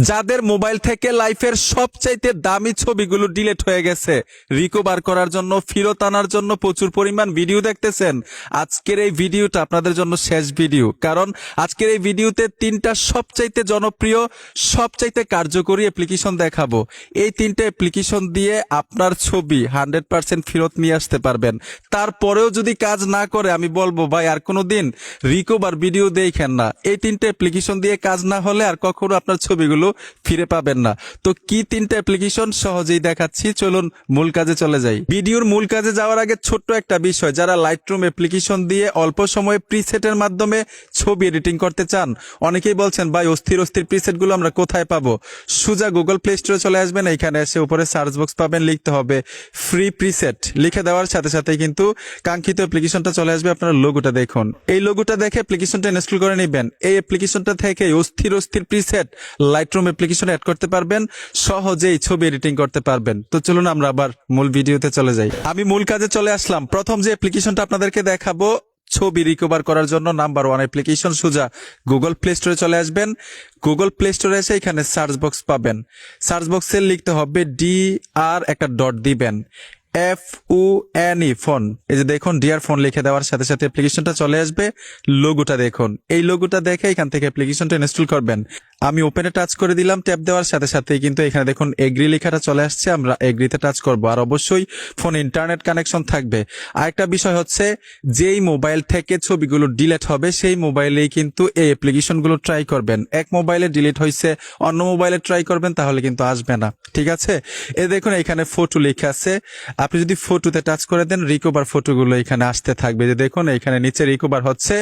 যাদের মোবাইল থেকে লাইফের সবচাইতে দামি ছবিগুলো ডিলিট হয়ে গেছে, রিকভার করার জন্য, ফেরত আনার জন্য প্রচুর পরিমাণ ভিডিও দেখতেছেন, আজকের এই ভিডিওটা আপনাদের জন্য শেষ ভিডিও। কারণ আজকের এই ভিডিওতে তিনটা সবচাইতে জনপ্রিয়, সবচাইতে কার্যকরী অ্যাপ্লিকেশন দেখাবো। এই তিনটা অ্যাপ্লিকেশন দিয়ে আপনার ছবি 100% ফেরত নিয়ে আসতে পারবেন। তারপরেও যদি কাজ না করে, আমি বলবো ভাই আর কোনোদিন রিকভার ভিডিও দেখেন না। এই তিনটা অ্যাপ্লিকেশন দিয়ে কাজ না হলে আর কখনো আপনার ছবিগুলো ফিরে পাবেন না। তো কি তিনটা অ্যাপ্লিকেশন সহজেই দেখাচ্ছি, চলুন মূল কাজে চলে যাই। ভিডিওর মূল কাজে যাওয়ার আগে ছোট্ট একটা বিষয়, যারা লাইটরুম অ্যাপ্লিকেশন দিয়ে অল্প সময়ে প্রিসেটের মাধ্যমে ছবি এডিটিং করতে চান, অনেকেই বলছেন ভাই অস্থির অস্থির প্রিসেটগুলো আমরা কোথায় পাবো? সোজা গুগল প্লে স্টোরে চলে আসবেন, এইখানে এসে উপরে সার্চ বক্স পাবেন, লিখতে হবে ফ্রি প্রিসেট। লিখে দেওয়ার সাথে সাথেই কিন্তু কাঙ্ক্ষিত অ্যাপ্লিকেশনটা চলে আসবে। আপনার লোগোটা দেখুন, এই লোগোটা দেখে অ্যাপ্লিকেশনটা ইনস্টল করে নেবেন। এই অ্যাপ্লিকেশনটা থেকে অস্থির অস্থির প্রিসেট লাইটরুম অ্যাপ্লিকেশন অ্যাড করতে পারবেন, সহজেই ছবি এডিটিং করতে পারবেন। তো চলুন আমরা আবার মূল ভিডিওতে চলে যাই। আমি মূল কাজে চলে আসলাম। প্রথম যে অ্যাপ্লিকেশনটা আপনাদেরকে দেখাবো ছবি রিকভার করার জন্য নাম্বার 1 অ্যাপ্লিকেশন, সোজা গুগল প্লে স্টোরে চলে আসবেন। গুগল প্লে স্টোরে এসে এখানে সার্চ বক্স পাবেন। সার্চ বক্সে লিখতে হবে DR, একটা ডট দিবেন, FONE ফোন। এই যে দেখুন ডিয়ার ফোন লিখে দেওয়ার সাথে সাথে অ্যাপ্লিকেশনটা চলে আসবে। লোগোটা দেখুন, এই লোগোটা দেখে এখান থেকে অ্যাপ্লিকেশনটা ইনস্টল করবেন। আমি ওপেনে টাচ করে দিলাম, ট্যাপ দেওয়ার সাথে সাথেই কিন্তু এখানে দেখুন এগ্রি লেখাটা চলে আসছে। আমরা এগ্রিতে টাচ করব, আর অবশ্যই ফোনে ইন্টারনেট কানেকশন থাকবে। আরেকটা বিষয় হচ্ছে, যেই মোবাইল থেকে ছবিগুলো ডিলিট হবে সেই মোবাইলেই কিন্তু এই অ্যাপ্লিকেশনগুলো ট্রাই করবেন। এক মোবাইলে ডিলিট হয়েছে, অন্য মোবাইলে ট্রাই করবেন, তাহলে কিন্তু আসবে না। ঠিক আছে, এই দেখুন এখানে ফটো লেখা আছে। আপনি যদি ফটোতে টাচ করে দেন, রিকভার ফটোগুলো এখানে আসতে থাকবে। যে দেখুন এখানে নিচে রিকভার হচ্ছে।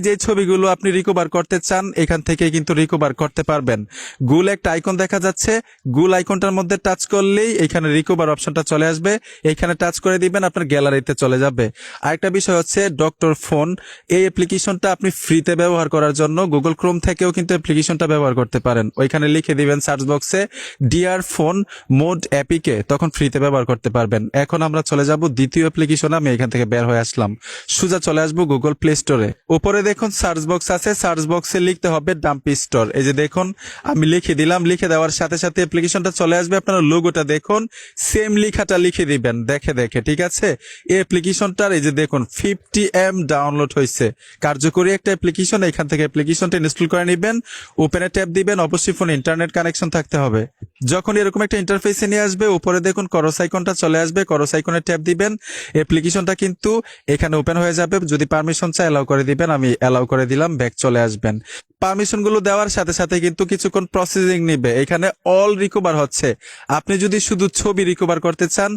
যে ছবিগুলো আপনি রিকভার করতে চান এখান থেকে কিন্তু রিকভার করতে পারবেন। গুল একটা আইকন দেখা যাচ্ছে, গুল আইকনটার মধ্যে টাচ করলেই এখানে রিকভার অপশনটা চলে আসবে। এখানে টাচ করে দিবেন, আপনার গ্যালারিতে চলে যাবে। আরেকটা বিষয় হচ্ছে ডক্টর ফোন। এই অ্যাপ্লিকেশনটা আপনি ফ্রিতে ব্যবহার করার জন্য গুগল ক্রোম থেকেও কিন্তু অ্যাপ্লিকেশনটা ব্যবহার করতে পারেন। ওইখানে লিখে দিবেন সার্চ বক্সে ডিয়ার ফোন মোড অ্যাপিকে, তখন ফ্রিতে ব্যবহার করতে পারবেন। এখন আমরা চলে যাব দ্বিতীয় অ্যাপ্লিকেশন। আমি এখান থেকে বের হয়ে আসলাম, সোজা চলে আসবো গুগল প্লে স্টোরে। উপরে দেখুন সার্চ বক্স আছে, সার্চ বক্সে লিখতে হবে ডাম্পি স্টোর। এই যে দেখুন আমি লিখে দিলাম, লিখে দেওয়ার সাথে সাথে অ্যাপ্লিকেশনটা চলে আসবে। আপনারা লোগোটা দেখুন, সেম লেখাটা লিখে দিবেন দেখে দেখে। ঠিক আছে, এই অ্যাপ্লিকেশনটার এই যে দেখুন 50M ডাউনলোড হয়েছে। কার্যকরী একটা অ্যাপ্লিকেশন। এখান থেকে অ্যাপ্লিকেশনটা ইনস্টল করে নেবেন, ওপেনে ট্যাপ দিবেন। অবশ্যই ফোনে ইন্টারনেট কানেকশন থাকতে হবে। যখন এরকম একটা ইন্টারফেসে নিয়ে আসবে, উপরে দেখুন করস আইকনটা চলে আসবে, করস আইকনে ট্যাপ দিবেন। অ্যাপ্লিকেশনটা কিন্তু এখানে ওপেন হয়ে যাবে। যদি পারমিশন চাই অ্যালাউ করে দিবেন, আমি অ্যালাউ করে দিলাম, ব্যাক চলে আসবেন। পারমিশন গুলো দেওয়ার সাথে সাথে কিন্তু কিছুক্ষণ প্রসেসিং নিবে। এখানে অল রিকভার হচ্ছে। আপনি যদি শুধু ছবি রিকভার করতে চান,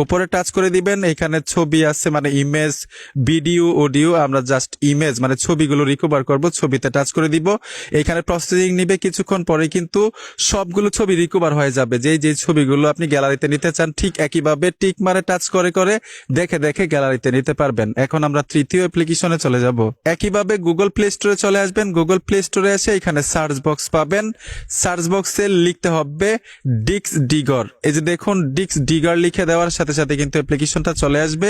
উপরে টাচ করে দিবেন, এখানে ছবি আছে মানে ইমেজ, ভিডিও, অডিও। আমরা জাস্ট ইমেজ মানে ছবিগুলো রিকভার করব, ছবিতে টাচ করে দিব। এখানে প্রসেসিং নিবে, কিছুক্ষণ পরে কিন্তু সবগুলো ছবি রিকভার হয়ে যাবে। যে ছবিগুলো আপনি গ্যালারিতে নিতে চান, ঠিক একইভাবে টিক মারে টাচ করে করে দেখে দেখে গ্যালারিতে নিতে পারবেন। এখন আমরা তৃতীয় অ্যাপ্লিকেশনে চলে যাব। একইভাবে গুগল প্লে স্টোরে চলে আসবেন। গুগল প্লে স্টোরে এসে এখানে সার্চ বক্স পাবেন। সার্চ বক্সে লিখতে হবে ডিক্স ডিগর। এই যে দেখুন ডিক্স ডিগর লিখে দেওয়ার সাথে সাথে কিন্তু অ্যাপ্লিকেশনটা চলে আসবে।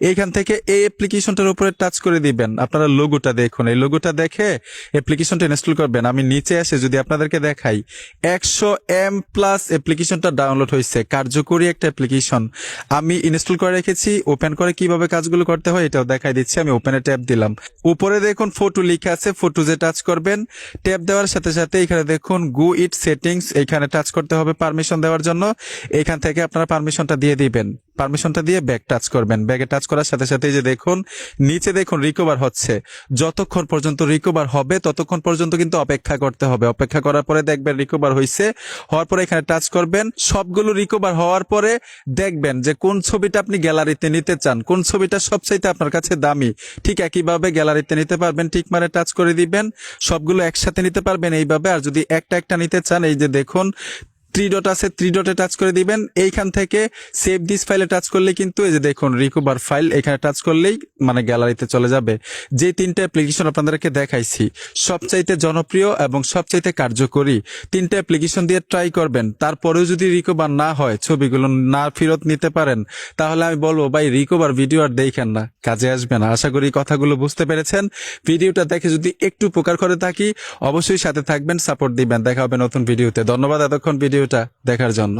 এইখান থেকে এই অ্যাপ্লিকেশনটার উপরে টাচ করে দিবেন। আপনারা লোগোটা দেখুন, এই লোগোটা দেখে অ্যাপ্লিকেশনটা ইনস্টল করবেন। আমি নিচে এসে যদি আপনাদেরকে দেখাই, 100M প্লাস অ্যাপ্লিকেশনটা ডাউনলোড হয়েছে। কার্যকরী একটা অ্যাপ্লিকেশন। আমি ইনস্টল করে রেখেছি। ওপেন করে কিভাবে কাজগুলো করতে হয় এটাও দেখাই দিচ্ছি। আমি ওপেনে ট্যাপ দিলাম, উপরে দেখুন ফটো লিখে আছে, ফটোজে টাচ করবেন। ট্যাপ দেওয়ার সাথে সাথে এখানে দেখুন গো ইট সেটিংস, এখানে টাচ করতে হবে পারমিশন দেওয়ার জন্য। এখান থেকে আপনারা পারমিশনটা দিয়ে দিবেন। পারমিশনটা দিয়ে ব্যাক টাচ করবেন। ব্যাকে টাচ করার সাথে সাথে যে দেখুন নিচে দেখুন রিকভার হচ্ছে। যতক্ষণ পর্যন্ত রিকভার হবে ততক্ষণ পর্যন্ত কিন্তু অপেক্ষা করতে হবে। অপেক্ষা করার পরে দেখবেন রিকভার হয়েছে। হওয়ার পরে এখানে টাচ করবেন। সবগুলো রিকভার হওয়ার পরে দেখবেন যে কোন ছবিটা আপনি গ্যালারিতে নিতে চান, কোন ছবিটা সবচাইতে আপনার কাছে দামি। ঠিক একইভাবে গ্যালারিতে নিতে পারবেন, ঠিক মানে টাচ করে দিবেন। সবগুলো একসাথে নিতে পারবেন এইভাবে। আর যদি একটা একটা নিতে চান, এই যে দেখুন থ্রি ডট আছে, থ্রি ডটে টাচ করে দিবেন। এইখান থেকে সেভ দিস ফাইলে টাচ করলে কিন্তু এই যে দেখুন রিকভার ফাইল, এখানে টাচ করলেই মানে গ্যালারিতে চলে যাবে। যে তিনটা অ্যাপ্লিকেশন আপনাদেরকে দেখাইছি সবচাইতে জনপ্রিয় এবং সবচাইতে কার্যকরী তিনটা অ্যাপ্লিকেশন দিয়ে ট্রাই করবেন। তারপরেও যদি রিকভার না হয়, ছবিগুলো না ফেরত নিতে পারেন, তাহলে আমি বলবো ভাই রিকভার ভিডিও আর দেখেন না, কাজে আসবে না। আশা করি কথাগুলো বুঝতে পেরেছেন। ভিডিওটা দেখে যদি একটু উপকার করে থাকি অবশ্যই সাথে থাকবেন, সাপোর্ট দিবেন। দেখা হবে নতুন ভিডিওতে। ধন্যবাদ এতক্ষণ ভিডিওটা দেখার জন্য।